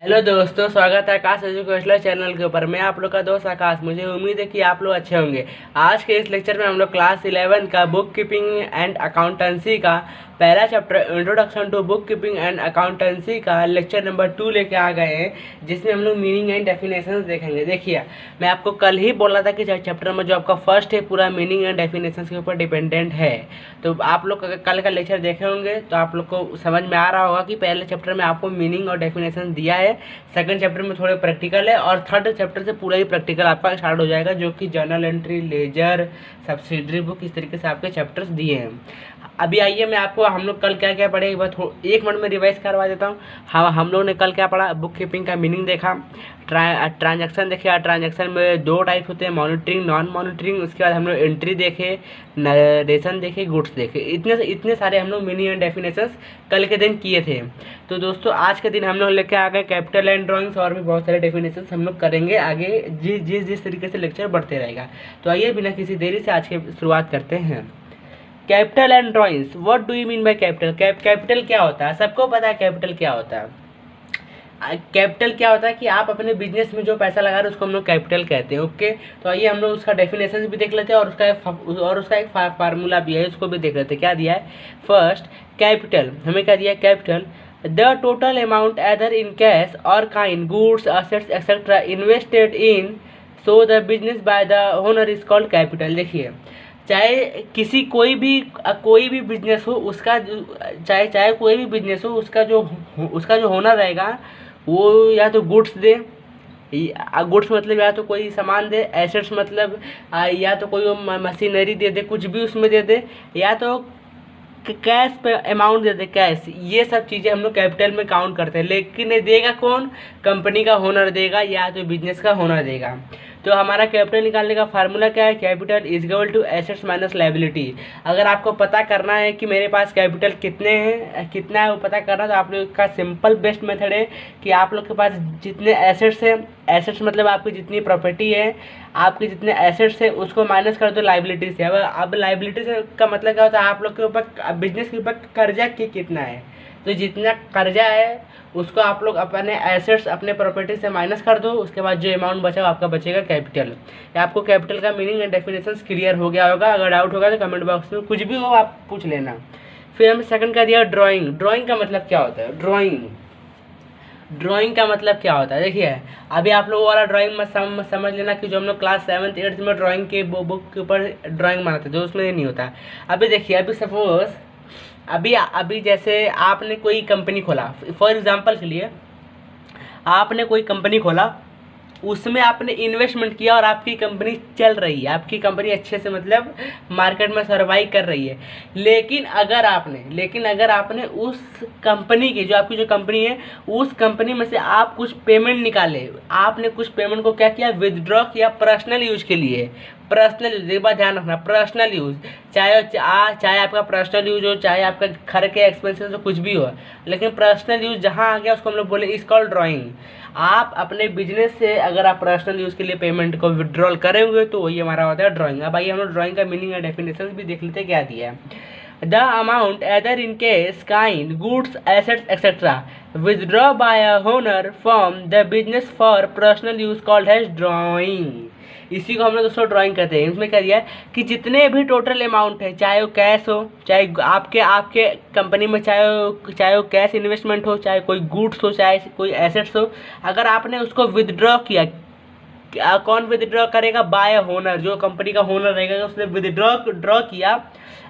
Hello दोस्तों, स्वागत है आकाश एजुकेशनल चैनल के ऊपर। मैं आप लोग का दोस्त आकाश। मुझे उम्मीद है कि आप लोग अच्छे होंगे। आज के इस लेक्चर में हम लोग क्लास 11 का बुक कीपिंग एंड अकाउंटेंसी का पहला chapter introduction to book keeping and accountancy का लेक्चर नंबर 2 लेके आ गए हैं, जिसमें हम लोग मीनिंग एंड डेफिनेशंस देखेंगे। देखिए, मैं आपको कल ही बोला था कि चैप्टर में जो आपका फर्स्ट है पूरा मीनिंग एंड डेफिनेशंस के ऊपर डिपेंडेंट है। तो आप लोग अगर कल का लेक्चर देखे होंगे तो आप लोग को समझ में आ रहा होगा कि पहले चैप्टर में आपको मीनिंग और डेफिनेशन दिया है, सेकंड चैप्टर में थोड़े प्रैक्टिकल है और थर्ड चैप्टर से पूरा ही प्रैक्टिकल आपका स्टार्ट हो जाएगा, जो कि journal entry, ledger, subsidiary book, इस तरीके से आपके चैप्टर्स दिए हैं। अभी आइए मैं आपको हम लोग कल क्या क्या पढ़े एक बार एक मिनट में रिवाइज करवा देता हूँ। हम लोग ने कल क्या पढ़ा? बुक कीपिंग का मीनिंग देखा, ट्रांजैक्शन देखे। ट्रांजैक्शन में दो टाइप होते हैं, मॉनिटरिंग, नॉन मॉनिटरिंग। उसके बाद हम लोग एंट्री देखे, नरेशन देखे, गुड्स देखे। इतने सारे हम लोग मीनिंग एंड डेफिनेशंस कल के दिन किए थे। तो दोस्तों आज के दिन हम लोग लेके आ गए कैपिटल एंड ड्राइंग्स, और भी बहुत सारे डेफिनेशंस हम लोग करेंगे आगे जिस तरीके से लेक्चर बढ़ते रहेगा। तो आइए बिना किसी देरी से आज की शुरुआत करते हैं। Capital and drawings, what do you mean by capital? Capital क्या होता है? सबको पता है कैपिटल क्या होता है। कैपिटल क्या होता है कि आप अपने बिजनेस में जो पैसा लगा रहे हैं उसको हम लोग कैपिटल कहते हैं। ओके, तो आइए हम लोग उसका डेफिनेशन भी देख लेते हैं, और उसका एक फार्मूला भी है, उसको भी देख लेते हैं। क्या दिया है? फर्स्ट, कैपिटल हमें क्या दिया है? Capital the total amount either in cash और kind, goods, assets etcetera invested in so the business by the owner is called capital. देखिए, चाहे किसी कोई भी बिजनेस हो, उसका चाहे कोई भी बिजनेस हो, उसका जो होना रहेगा वो या तो गुड्स दे, गुड्स मतलब या तो कोई सामान दे, एसेट्स मतलब या तो कोई मशीनरी दे दे, कुछ भी उसमें दे दे, या तो कैश पे अमाउंट दे दे, कैश। ये सब चीज़ें हम लोग कैपिटल में काउंट करते हैं। लेकिन देगा कौन? कंपनी का ओनर देगा या तो बिजनेस का ओनर देगा। तो हमारा कैपिटल निकालने का फार्मूला क्या है? Capital is equal to assets minus liability. अगर आपको पता करना है कि मेरे पास कैपिटल कितना है वो पता करना, तो आप लोग का सिंपल बेस्ट मेथड है कि आप लोग के पास जितने एसेट्स हैं, एसेट्स मतलब आपकी जितनी प्रॉपर्टी है, आपके जितने एसेट्स है उसको माइनस कर दो लायबिलिटी से। अब लायबिलिटी से का मतलब क्या होता है? आप लोग के ऊपर, बिजनेस के ऊपर कर्जा कितना है, तो जितना कर्जा है उसको आप लोग अपने एसेट्स, अपने प्रॉपर्टी से माइनस कर दो। उसके बाद जो अमाउंट बचा आपका बचेगा कैपिटल। आपको कैपिटल का मीनिंग एंड डेफिनेशन क्लियर हो गया होगा। अगर डाउट होगा तो कमेंट बॉक्स में कुछ भी हो आप पूछ लेना। फिर हमें सेकंड का दिया ड्राइंग। ड्राइंग का मतलब क्या होता है? ड्राइंग का मतलब क्या होता है? देखिए, अभी आप लोगों वाला ड्राइंग में समझ लेना कि जो हम लोग क्लास 7th 8th में ड्राइंग के बुक के ऊपर ड्राइंग बनाते जो उसमें नहीं होता। अभी देखिए, अभी सपोज अभी जैसे आपने कोई कंपनी खोला, फॉर एग्जांपल के लिए आपने कोई कंपनी खोला, उसमें आपने इन्वेस्टमेंट किया और आपकी कंपनी चल रही है, आपकी कंपनी अच्छे से मतलब मार्केट में सर्वाइव कर रही है। लेकिन अगर आपने उस कंपनी की, जो आपकी जो कंपनी है, उस कंपनी में से आप कुछ पेमेंट निकाले, आपने कुछ पेमेंट को क्या किया? विदड्रॉ किया पर्सनल यूज के लिए। पर्सनल यूज, एक बात ध्यान रखना, पर्सनल यूज, चाहे आपका पर्सनल यूज हो, चाहे आपका घर के एक्सपेंसेस हो, कुछ भी हो, लेकिन पर्सनल यूज जहाँ आ गया उसको हम लोग बोले इज कॉल्ड ड्राइंग। आप अपने बिजनेस से अगर आप पर्सनल यूज़ के लिए पेमेंट को विड्रॉल करेंगे तो वही हमारा होता है ड्राइंग। अब आइए हम लोग ड्राइंग का मीनिंग एंड डेफिनेशन भी देख लेते हैं क्या दिया है। The amount either in cash, kind, goods, assets etcetera withdraw by a owner from the business for personal use called has drawing. इसी को हम लोग दोस्तों ड्राइंग करते हैं। इसमें क्या दिया है कि जितने भी टोटल अमाउंट है, चाहे वो कैश हो, चाहे आपके कंपनी में चाहे वो कैश इन्वेस्टमेंट हो, चाहे कोई गुड्स हो, चाहे कोई एसेट्स हो, अगर आपने उसको विदड्रॉ किया, कौन विदड्रॉ करेगा? बाय ओनर, जो कंपनी का ओनर रहेगा उसने विदड्रॉ किया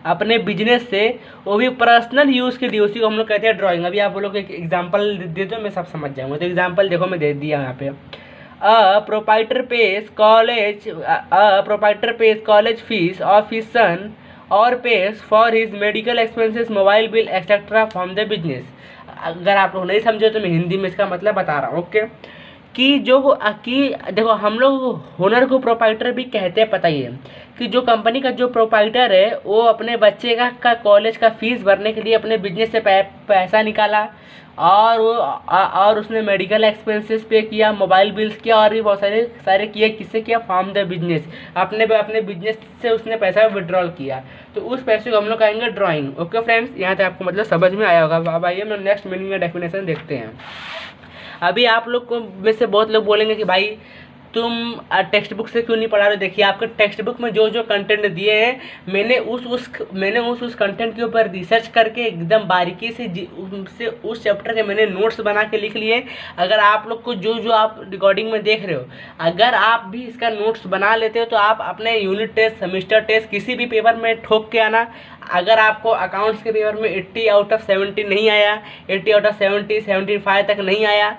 अपने बिजनेस से, वो भी पर्सनल यूज़ के लिए, उसी को हम लोग कहते हैं ड्राइंग। अभी आप लोग एक एग्जांपल दे दो, मैं सब समझ जाऊँगा। तो एग्जांपल देखो, मैं दे दिया यहाँ पे। A proprietor pays college fees of his son or pays for his medical expenses, mobile bill etc. from the business। अगर आप लोग नहीं समझे तो मैं हिंदी में इसका मतलब बता रहा हूँ। ओके, कि देखो, हम लोग ओनर को प्रोपाइटर भी कहते हैं। पता ही है कि जो कंपनी का जो प्रोपाइटर है वो अपने बच्चे का कॉलेज का फीस भरने के लिए अपने बिजनेस से पैसा निकाला, और उसने मेडिकल एक्सपेंसेस पे किया, मोबाइल बिल्स किया, और भी बहुत सारे किए। किससे किया? फ्रॉम द बिजनेस, अपने बिजनेस से उसने पैसा विड्रॉल किया। तो उस पैसे को हम लोग कहेंगे ड्राइंग। ओके फ्रेंड्स, यहाँ तक आपको मतलब समझ में आया होगा। अब आइए हम नेक्स्ट मीनिंग या डेफिनेशन देखते हैं। अभी आप लोग को में से बहुत लोग बोलेंगे कि भाई तुम टेक्स्ट बुक से क्यों नहीं पढ़ा रहे हो। देखिए आपके टेक्स्ट बुक में जो जो कंटेंट दिए हैं मैंने उस कंटेंट के ऊपर रिसर्च करके एकदम बारीकी से उस चैप्टर के मैंने नोट्स बना के लिख लिए। अगर आप लोग को जो जो आप रिकॉर्डिंग में देख रहे हो, अगर आप भी इसका नोट्स बना लेते हो तो आप अपने यूनिट टेस्ट, सेमेस्टर टेस्ट किसी भी पेपर में ठोक के आना। अगर आपको अकाउंट्स के पेपर में 80 आउट ऑफ 70 नहीं आया, 80 आउट ऑफ 70, 75 तक नहीं आया,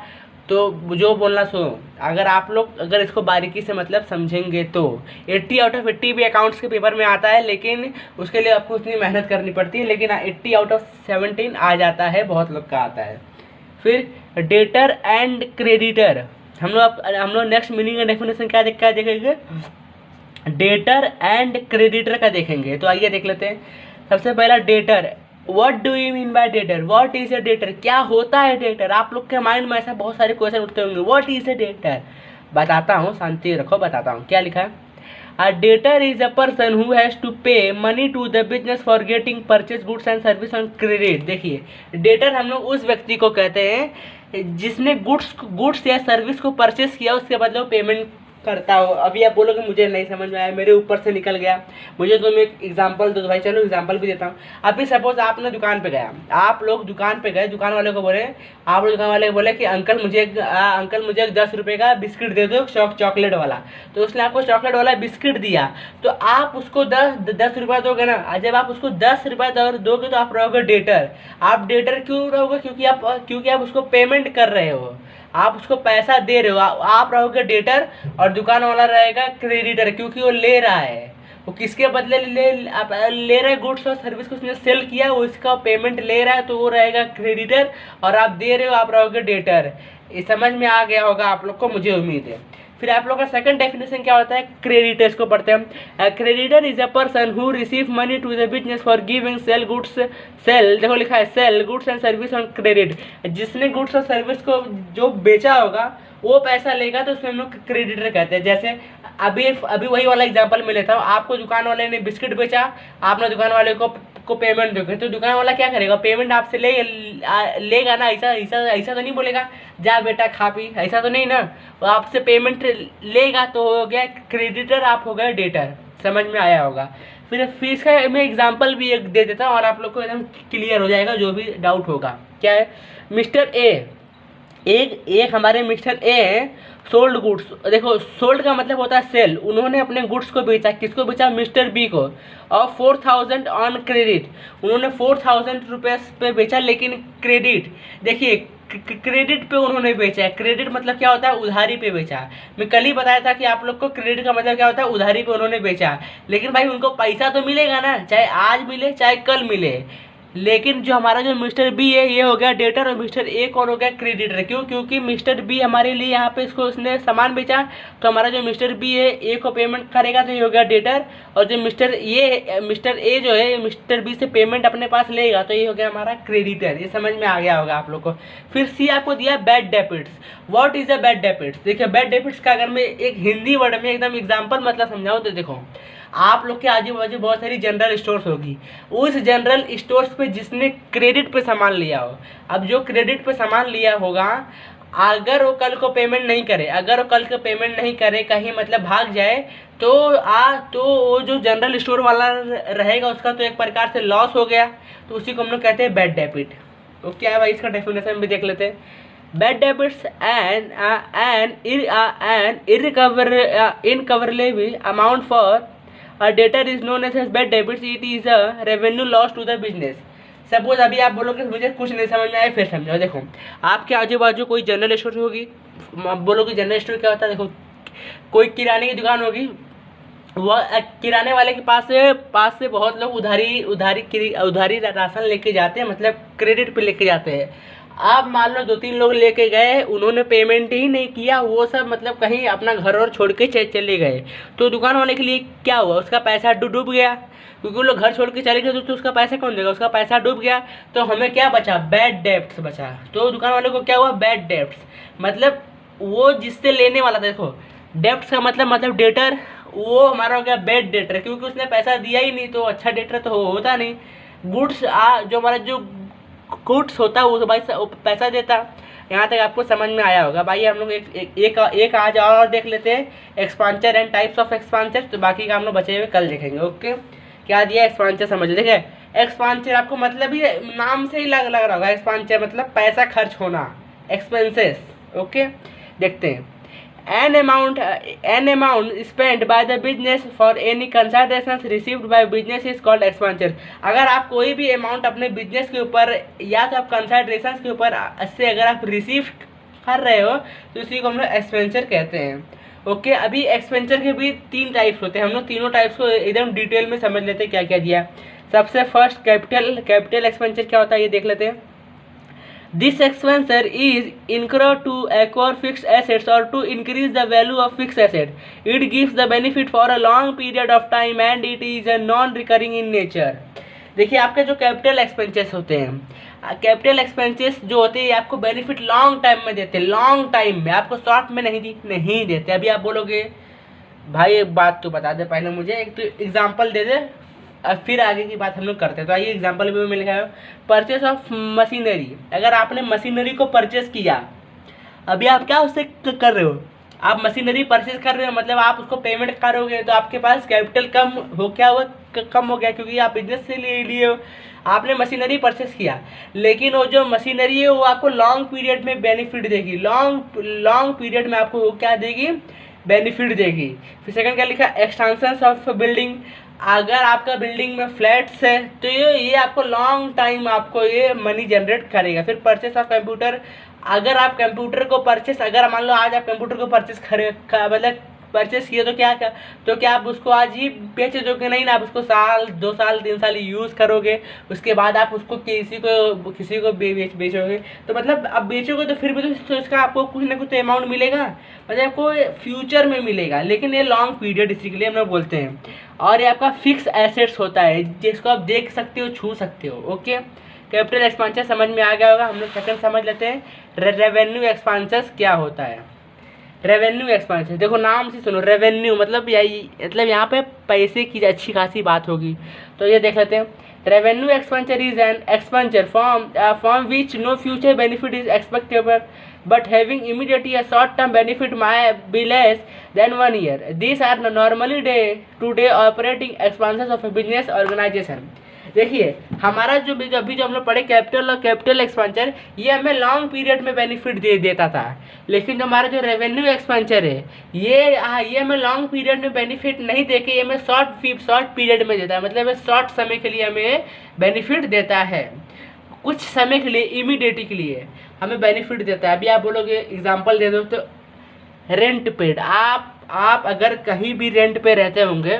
तो जो बोलना सो, अगर इसको बारीकी से मतलब समझेंगे तो 80 आउट ऑफ 80 भी अकाउंट्स के पेपर में आता है, लेकिन उसके लिए आपको उतनी मेहनत करनी पड़ती है। लेकिन 80 आउट ऑफ 17 आ जाता है, बहुत लोग का आता है। फिर डेटर एंड क्रेडिटर, हम लोग नेक्स्ट मीनिंग एंड डेफिनेशन क्या देखेंगे, डेटर एंड क्रेडिटर का देखेंगे। तो आइए देख लेते हैं। सबसे पहला debtor, what do you mean by debtor, what is a debtor, क्या होता है डेटर। आप लोग के माइंड में ऐसा बहुत सारे क्वेश्चन उठते होंगे, व्हाट इज ए डेटर। बताता हूँ, शांति रखो, बताता हूँ क्या लिखा है। A debtor is a person who has to pay money to the business for getting purchase goods and service on credit. देखिए डेटर हम लोग उस व्यक्ति को कहते हैं जिसने गुड्स या सर्विस को परचेस किया, उसके बदले पेमेंट करता हो। अभी आप बोलोगे मुझे नहीं समझ में आया, मेरे ऊपर से निकल गया, मुझे तुम एक एग्जांपल दो। भाई चलो एग्जांपल भी देता हूँ। अभी सपोज आपने दुकान पे गया, आप लोग दुकान पे गए, दुकान वाले को बोले, आप दुकान वाले को बोले कि अंकल मुझे एक 10 रुपये का बिस्किट दे दो, चॉकलेट वाला। तो उसने आपको चॉकलेट वाला बिस्किट दिया, तो आप उसको 10 रुपये दोगे ना। जब आप उसको 10 रुपये दोगे तो आप रहोगे डेटर। आप डेटर क्यों रहोगे, क्योंकि आप उसको पेमेंट कर रहे हो, आप उसको पैसा दे रहे हो, आप रहोगे डेटर। और दुकान वाला रहेगा क्रेडिटर, क्योंकि वो ले रहा है, वो किसके बदले ले रहा है, गुड्स और सर्विस को उसने सेल किया, वो इसका पेमेंट ले रहा है, तो वो रहेगा क्रेडिटर। और आप दे रहे हो, आप रहोगे डेटर। ये समझ में आ गया होगा आप लोग को, मुझे उम्मीद है। फिर आप लोग का सेकंड डेफिनेशन क्या होता है, क्रेडिटर्स को पढ़ते हैं। Creditor is a person who receive money to the business for giving sale goods, देखो लिखा है sale goods and service on credit. जिसने गुड्स और सर्विस को जो बेचा होगा वो पैसा लेगा, तो उसमें हम लोग क्रेडिटर कहते हैं। जैसे अभी वही वाला एग्जांपल मैं लेता हूँ। आपको दुकान वाले ने बिस्किट बेचा, आपने दोगे वाले को पेमेंट दोगे, तो दुकान वाला क्या करेगा, पेमेंट आपसे लेगा ना। ऐसा तो नहीं बोलेगा जा बेटा खा पी, ऐसा तो नहीं ना। वो आपसे पेमेंट लेगा, तो हो गया क्रेडिटर, आप हो गए डेटर। समझ में आया होगा। फिर इसका मैं एग्जांपल भी एक दे देता हूँ और आप लोग को एकदम क्लियर हो जाएगा जो भी डाउट होगा। क्या है, मिस्टर ए, एक हमारे मिस्टर ए हैं, सोल्ड गुड्स। देखो सोल्ड का मतलब होता है सेल। उन्होंने अपने गुड्स को बेचा, किसको बेचा, मिस्टर बी को, और 4000 ऑन क्रेडिट। उन्होंने 4000 रुपये पे बेचा, लेकिन क्रेडिट, देखिए क्रेडिट पे उन्होंने बेचा है। क्रेडिट मतलब क्या होता है, उधारी पे बेचा। मैं कल ही बताया था कि आप लोग को क्रेडिट का मतलब क्या होता है, उधारी पे उन्होंने बेचा। लेकिन भाई उनको पैसा तो मिलेगा ना, चाहे आज मिले चाहे कल मिले। लेकिन जो हमारा जो मिस्टर बी है ये हो गया डेटर, और मिस्टर ए कौन हो गया, क्रेडिटर। क्यों, क्योंकि मिस्टर बी हमारे लिए यहाँ पे उसने सामान बेचा, तो हमारा जो मिस्टर बी है ए को पेमेंट करेगा, तो ये हो गया डेटर। और जो मिस्टर ए जो है मिस्टर बी से पेमेंट अपने पास लेगा, तो ये हो गया हमारा क्रेडिटर। ये समझ में आ गया होगा आप लोग को। फिर सी आपको दिया bad debits. What is a bad debits. देखिए बैड डेबिट्स का अगर मैं एक हिंदी वर्ड में एकदम एग्जाम्पल मतलब समझाऊँ तो देखो, आप लोग के आजू बाजू बहुत सारी जनरल स्टोर्स होगी, उस जनरल स्टोर्स पे जिसने क्रेडिट पे सामान लिया हो, अब जो क्रेडिट पे सामान लिया होगा, अगर वो कल को पेमेंट नहीं करे, कहीं मतलब भाग जाए, तो वो जो जनरल स्टोर वाला रहेगा उसका तो एक प्रकार से लॉस हो गया, तो उसी को हम लोग कहते हैं बैड डेबिट। तो क्या है भाई, इसका डेफिनेशन भी देख लेते हैं। Bad debits an irrecoverable amount for a debtor is known as bad debits. It is a revenue loss to the business. Suppose अभी आप बोलोगे मुझे कुछ नहीं समझ में आया, फिर समझाओ। देखो आपके आजू बाजू कोई जनरल स्टोर होगी, बोलोगे जनरल स्टोर क्या होता है। देखो कोई किराने की दुकान होगी, वह किराने वाले के पास से बहुत लोग उधारी राशन लेके जाते हैं, मतलब क्रेडिट पे लेके जाते हैं। आप मान लो 2-3 लोग लेके गए, उन्होंने पेमेंट ही नहीं किया, वो सब मतलब कहीं अपना घर और छोड़ के चले गए, तो दुकान वाले के लिए क्या हुआ, उसका पैसा डूब गया, क्योंकि वो लोग घर छोड़ के चले गए, तो उसका पैसा कौन देगा, उसका पैसा डूब गया। तो हमें क्या बचा, बैड डेब्ट्स बचा। तो दुकान वाले को क्या हुआ, बैड डेब्ट्स, मतलब वो जिससे लेने वाला था। देखो डेब्ट्स का मतलब डेटर, वो हमारा हो गया बैड डेटर, क्योंकि उसने पैसा दिया ही नहीं, तो अच्छा डेटर तो होता नहीं। गुड्स जो हमारा जो गुड्स होता है वो भाई पैसा देता, यहाँ तक आपको समझ में आया होगा। भाई हम लोग एक आज और देख लेते हैं, एक्सपांचर एंड टाइप्स ऑफ एक्सपांचर, तो बाकी का हम लोग बचे हुए कल देखेंगे। ओके, क्या दिया एक्सपांचर समझ लो। देखिए एक्सपांचर आपको मतलब ही नाम से ही लग रहा होगा, एक्सपांचर मतलब पैसा खर्च होना, एक्सपेंसेस। ओके, देखते हैं। An amount spent by the business for any considerations received by business is called expenditure। अगर आप कोई भी अमाउंट अपने बिजनेस के ऊपर या तो आप कंसिडरेशंस के ऊपर से अगर आप रिसीव कर रहे हो तो इसी को हम लोग एक्सपेंचर कहते हैं। ओके, अभी एक्सपेंचर के भी 3 टाइप्स होते हैं, हम लोग तीनों टाइप्स को एकदम डिटेल में समझ लेते हैं क्या क्या दिया। सबसे फर्स्ट कैपिटल एक्सपेंचर क्या होता है ये देख लेते हैं। This expenditure is incurred to acquire fixed assets or to increase the value of fixed asset. It gives the benefit for a long period of time and it is a non-recurring in nature। देखिए आपके जो capital expenses होते हैं, capital expenses जो होते हैं आपको benefit long time में देते हैं, लॉन्ग टाइम में, आपको शॉर्ट में नहीं देते। अभी आप बोलोगे भाई एक बात तो बता दे पहले मुझे, एक तो एग्जांपल दे दे, अब फिर आगे की बात हम लोग करते हैं। तो आइए एग्जांपल भी मिल गया, परचेस ऑफ मशीनरी। अगर आपने मशीनरी को परचेस किया, अभी आप क्या उससे कर रहे हो, आप मशीनरी परचेस कर रहे हो मतलब आप उसको पेमेंट करोगे तो आपके पास कैपिटल कम हो, क्या हुआ, कम हो गया, क्योंकि आप बिजनेस से लिए हो, आपने मशीनरी परचेस किया। लेकिन वो जो मशीनरी है वो आपको लॉन्ग पीरियड में बेनिफिट देगी, लॉन्ग पीरियड में आपको वो क्या देगी, बेनिफिट देगी। फिर सेकंड क्या लिखा, एक्सटेंशन ऑफ बिल्डिंग। अगर आपका बिल्डिंग में फ्लैट्स है तो ये आपको लॉन्ग टाइम आपको ये मनी जनरेट करेगा। फिर परचेस ऑफ कंप्यूटर। अगर आप कंप्यूटर को परचेस, अगर मान लो आज आप कंप्यूटर को परचेस मतलब परचेस किए तो क्या आप उसको आज ही बेच दोगे, नहीं ना, आप उसको साल 2 साल 3 साल यूज़ करोगे, उसके बाद आप उसको किसी को बेचोगे। तो मतलब आप बेचोगे तो फिर भी तो इसका आपको कुछ ना कुछ अमाउंट मिलेगा, मतलब आपको फ्यूचर में मिलेगा, लेकिन ये लॉन्ग पीरियड इसी के लिए हम लोग बोलते हैं। और ये आपका फिक्स एसेट्स होता है जिसको आप देख सकते हो, छू सकते हो। ओके, कैपिटल एक्सपेंचर समझ में आ गया होगा। हम लोग सेकंड समझ लेते हैं, रेवेन्यू एक्सपेंचर्स क्या होता है। रेवेन्यू एक्सपेंचर देखो नाम से सुनो, रेवेन्यू मतलब यहाँ पे पैसे की अच्छी खासी बात होगी, तो ये देख लेते हैं। Revenue expenditure is an expenditure from which no future benefit is expectable but having immediately a short term benefit might be less than 1 year. These are normally day-to-day operating expenses of a business organization। देखिए हमारा जो हम लोग पढ़े capital expenditure, ये हमें long period में benefit देता था, लेकिन जो हमारा जो रेवेन्यू एक्सपेंचर है ये हमें लॉन्ग पीरियड में बेनिफिट नहीं देके ये हमें शॉर्ट पीरियड में देता है, मतलब शॉर्ट समय के लिए हमें बेनिफिट देता है, कुछ समय के लिए, इमीडिएटली के लिए हमें बेनिफिट देता है। अभी आप बोलोगे एग्जांपल दे दो तो रेंट पेड। आप अगर कहीं भी रेंट पे रहते होंगे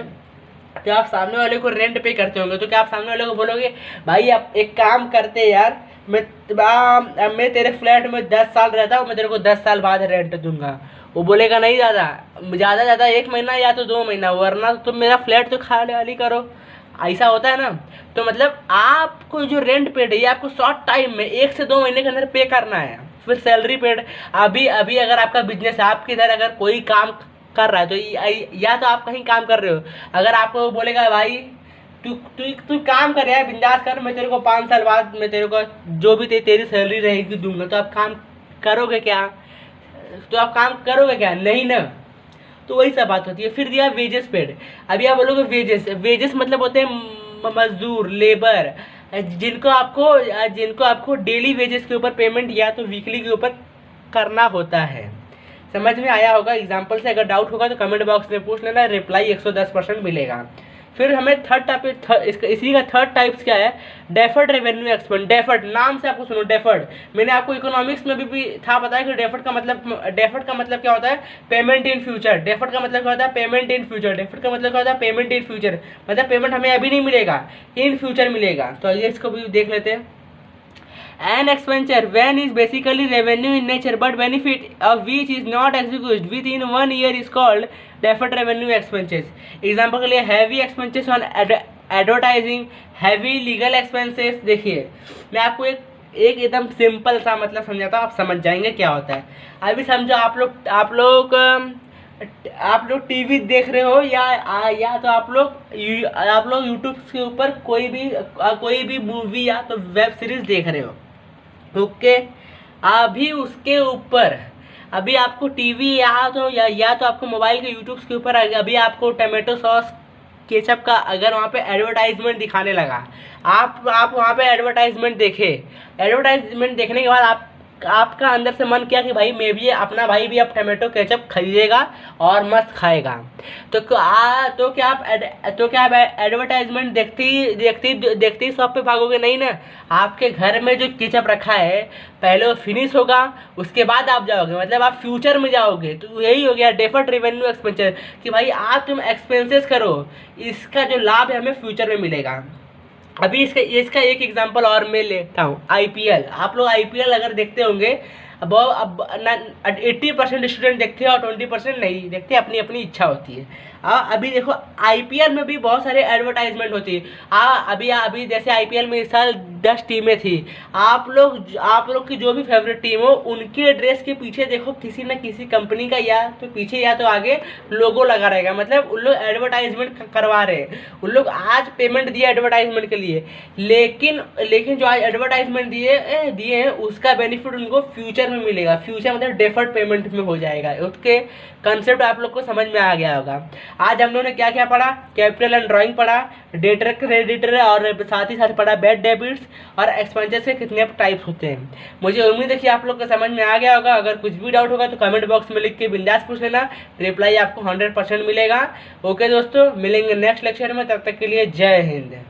तो आप सामने वाले को रेंट पे करते होंगे, तो क्या आप सामने वाले को बोलोगे भाई आप एक काम करते यार, मैं तेरे फ्लैट में 10 साल रहता हूँ, मैं तेरे को 10 साल बाद रेंट दूंगा। वो बोलेगा नहीं ज़्यादा 1 महीना या तो 2 महीना, वरना तुम मेरा फ्लैट तो खाली करो। ऐसा होता है ना। तो मतलब आपको जो रेंट पेड है ये आपको शॉर्ट टाइम में 1 से 2 महीने के अंदर पे करना है। फिर सैलरी पेड, अभी अगर आपका बिजनेस है, आपके इधर अगर कोई काम कर रहा है तो या तो आप कहीं काम कर रहे हो, अगर आपको बोलेगा भाई तू काम कर यार, बिंदास कर, मैं तेरे को 5 साल बाद मैं तेरे को जो भी तेरी सैलरी रहेगी दूंगा, तो आप काम करोगे क्या? नहीं ना। तो वही सब बात होती है। फिर दिया वेजेस पेड। अभी आप बोलोगे वेजेस मतलब होते हैं मजदूर, लेबर, जिनको आपको डेली वेजेस के ऊपर पेमेंट या तो वीकली के ऊपर करना होता है। समझ में आया होगा। एग्जांपल से अगर डाउट होगा तो कमेंट बॉक्स में पूछ लेना, रिप्लाई 110% मिलेगा। फिर हमें इसी का थर्ड टाइप्स क्या है, डेफर्ड रेवेन्यू एक्सपेंस। डेफर्ड नाम से आपको सुनो, डेफर्ड मैंने आपको इकोनॉमिक्स में भी था बताया कि डेफर्ड का मतलब क्या होता है, पेमेंट इन फ्यूचर। डेफर्ड का मतलब क्या होता है, पेमेंट इन फ्यूचर। डेफर्ड का मतलब क्या होता है, पेमेंट इन फ्यूचर, मतलब पेमेंट हमें अभी नहीं मिलेगा, इन फ्यूचर मिलेगा। तो आइए इसको भी देख लेते हैं। An expenditure when is basically revenue in nature but benefit of which is not executed within 1 year is called deferred revenue expenses। Example के लिए heavy expenses on advertising, heavy legal expenses। देखिए मैं आपको एक एकदम सिंपल सा मतलब समझाता हूँ, आप समझ जाएंगे क्या होता है। अभी समझो आप लोग टीवी देख रहे हो या तो आप लोग यूट्यूब के ऊपर कोई भी मूवी या तो वेब सीरीज देख रहे हो। ओके, अभी उसके ऊपर अभी आपको टीवी या तो आपको मोबाइल के यूट्यूब के ऊपर अभी आपको टमाटो सॉस केचप का अगर वहाँ पे एडवर्टाइजमेंट दिखाने लगा, आप वहाँ पे एडवर्टाइजमेंट देखे, एडवर्टाइजमेंट देखने के बाद आपका अंदर से मन किया कि भाई मैं भी, अपना भाई भी अब टमाटो केचप खरीदेगा और मस्त खाएगा, तो क्या आप एडवर्टाइजमेंट देखते ही शॉप पे भागोगे? नहीं ना। आपके घर में जो केचप रखा है पहले वो फिनिश होगा, उसके बाद आप जाओगे, मतलब आप फ्यूचर में जाओगे। तो यही हो गया डेफर्ड रेवेन्यू एक्सपेंचर, कि भाई आज तुम एक्सपेंसेस करो, इसका जो लाभ है हमें फ्यूचर में मिलेगा। अभी इसका एक एग्जांपल और मैं लेता हूँ, आईपीएल। आप लोग आईपीएल अगर देखते होंगे, अब 80% स्टूडेंट देखते हैं और 20% नहीं देखते, अपनी अपनी इच्छा होती है। अभी देखो आईपीएल में भी बहुत सारे एडवर्टाइजमेंट होती है। अभी जैसे आईपीएल में इस साल 10 टीमें थी। आप लोग की जो भी फेवरेट टीम हो, उनके ड्रेस के पीछे देखो किसी न किसी कंपनी का या तो पीछे या तो आगे लोगो लगा रहेगा, मतलब उन लोग एडवर्टाइजमेंट करवा रहे हैं। उन लोग आज पेमेंट दिए एडवर्टाइजमेंट के लिए, लेकिन जो आज एडवर्टाइजमेंट दिए हैं उसका बेनिफिट उनको फ्यूचर में मिलेगा। फ्यूचर मतलब डेफर्ड पेमेंट में हो जाएगा। उसके कंसेप्ट आप लोग को समझ में आ गया होगा। आज हम लोगों ने क्या क्या पढ़ा? कैपिटल एंड ड्राइंग पढ़ा, डेटर क्रेडिटर, और साथ ही साथ पढ़ा बैड डेबिट्स और एक्सपेंसेस के कितने टाइप्स होते हैं। मुझे उम्मीद है कि आप लोग को समझ में आ गया होगा। अगर कुछ भी डाउट होगा तो कमेंट बॉक्स में लिख के बिंदास पूछ लेना, रिप्लाई आपको 100% मिलेगा। ओके दोस्तों, मिलेंगे नेक्स्ट लेक्चर में, तब तक के लिए जय हिंद।